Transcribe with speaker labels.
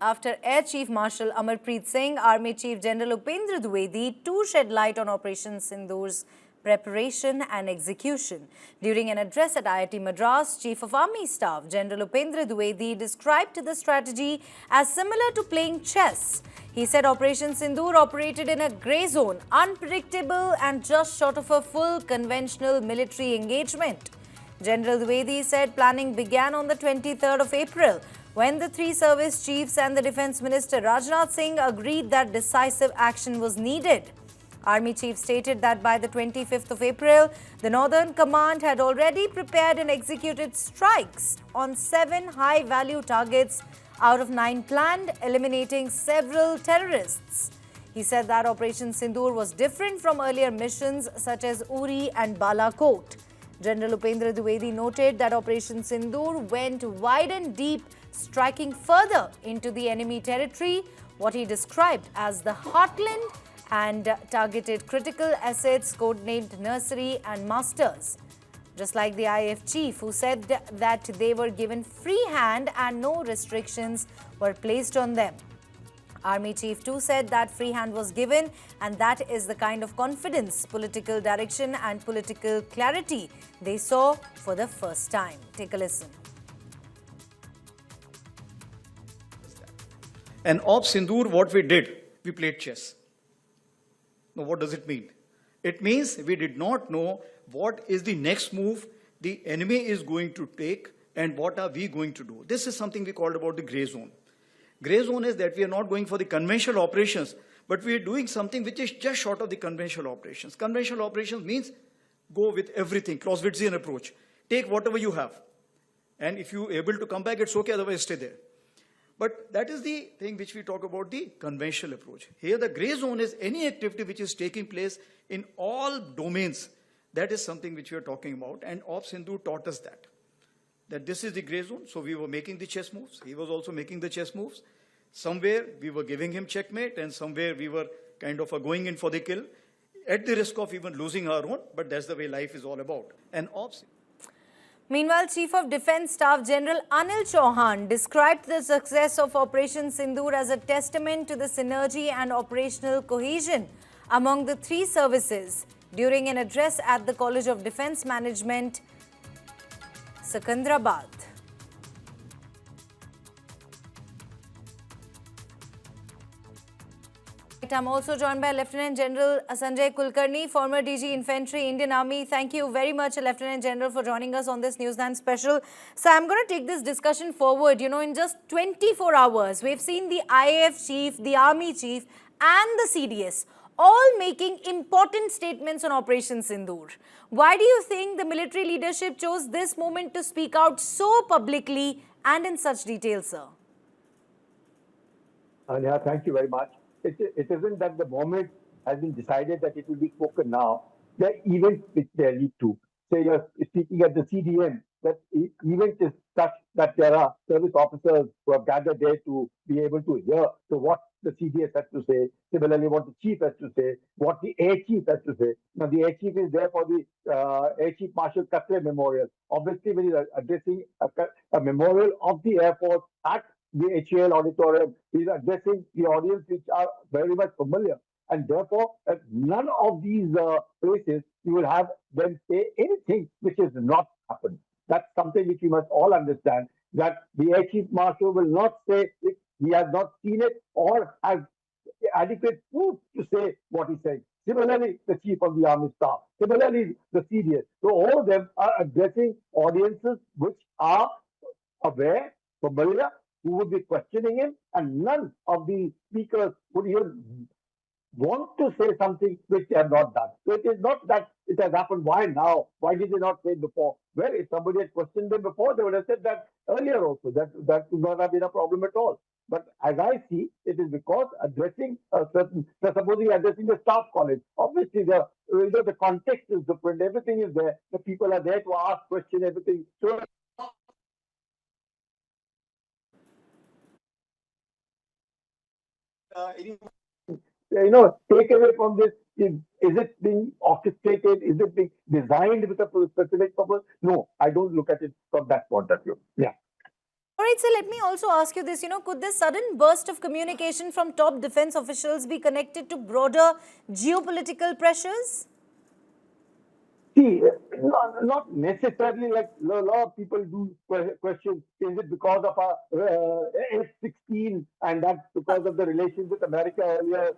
Speaker 1: After Air Chief Marshal Amarpreet Singh, Army Chief General Upendra Dwivedi too shed light on Operation Sindoor's preparation and execution. During an address at IIT Madras, Chief of Army Staff General Upendra Dwivedi described the strategy as similar to playing chess. He said Operation Sindoor operated in a grey zone, unpredictable and just short of a full conventional military engagement. General Dwivedi said planning began on the 23rd of April when the three service chiefs and the Defence Minister Rajnath Singh agreed that decisive action was needed. Army Chief stated that by the 25th of April, the Northern Command had already prepared and executed strikes on 7 high-value targets out of 9 planned, eliminating several terrorists. He said that Operation Sindoor was different from earlier missions such as Uri and Balakot. General Upendra Dwivedi noted that Operation Sindoor went wide and deep, striking further into the enemy territory, what he described as the heartland, and targeted critical assets codenamed Nursery and Masters. Just like the IF chief, who said that they were given free hand and no restrictions were placed on them. Army Chief too said that free hand was given, and that is the kind of confidence, political direction and political clarity they saw for the first time. Take a listen.
Speaker 2: And of Sindoor, what we did, we played chess. Now, what does it mean? It means we did not know what is the next move the enemy is going to take and what are we going to do. This is something we called about the grey zone. Grey zone is that we are not going for the conventional operations, but we are doing something which is just short of the conventional operations. Conventional operations means go with everything, Clausewitzian approach. Take whatever you have. And if you're able to come back, it's okay, otherwise stay there. But that is the thing which we talk about the conventional approach. Here the grey zone is any activity which is taking place in all domains. That is something which we are talking about, and Op Sindoor taught us that this is the grey zone. So we were making the chess moves. He was also making the chess moves. Somewhere we were giving him checkmate, and somewhere we were kind of going in for the kill at the risk of even losing our own. But that's the way life is all about. And
Speaker 1: Meanwhile, Chief of Defence Staff General Anil Chauhan described the success of Operation Sindoor as a testament to the synergy and operational cohesion among the three services during an address at the College of Defence Management, Secunderabad. I'm also joined by Lieutenant General Sanjay Kulkarni, former DG Infantry, Indian Army. Thank you very much, Lieutenant General, for joining us on this Newsline special. So I'm going to take this discussion forward. You know, in just 24 hours, we've seen the IAF chief, the Army chief and the CDS all making important statements on Operation Sindoor. Why do you think the military leadership chose this moment to speak out so publicly and in such detail, sir?
Speaker 3: Yeah, thank you very much. It isn't that the moment has been decided that it will be spoken now. The events which they lead to. Say you're speaking at the CDM, that event is such that there are service officers who have gathered there to be able to hear what the CDS has to say, similarly what the chief has to say, what the Air Chief has to say. Now the Air Chief is there for the Air Chief Marshal Katre Memorial. Obviously, when he's addressing a memorial of the Air Force at the HAL auditorium, is addressing the audience which are very much familiar. And therefore, at none of these places you will have them say anything which has not happened. That's something which you must all understand, that the Air Chief Marshal will not say if he has not seen it or has adequate proof to say what he's saying. Similarly, the Chief of the Army Staff. Similarly, the CDS. So all of them are addressing audiences which are aware, familiar, who would be questioning him, and none of the speakers would even want to say something which they have not done. So it is not that it has happened. Why now? Why did they not say it before? Well, if somebody had questioned them before, they would have said that earlier also. That would not have been a problem at all. But as I see, it is because addressing a certain, supposing addressing the staff college, obviously the context is different, everything is there, the people are there to ask questions, everything. So take away from this, is it being orchestrated? Is it being designed with a specific purpose? No, I don't look at it from that point of view. Yeah.
Speaker 1: All right, so let me also ask you this, could this sudden burst of communication from top defense officials be connected to broader geopolitical pressures?
Speaker 3: See, not necessarily, like a lot of people do question, is it because of our F-16 and that's because of the relations with America earlier?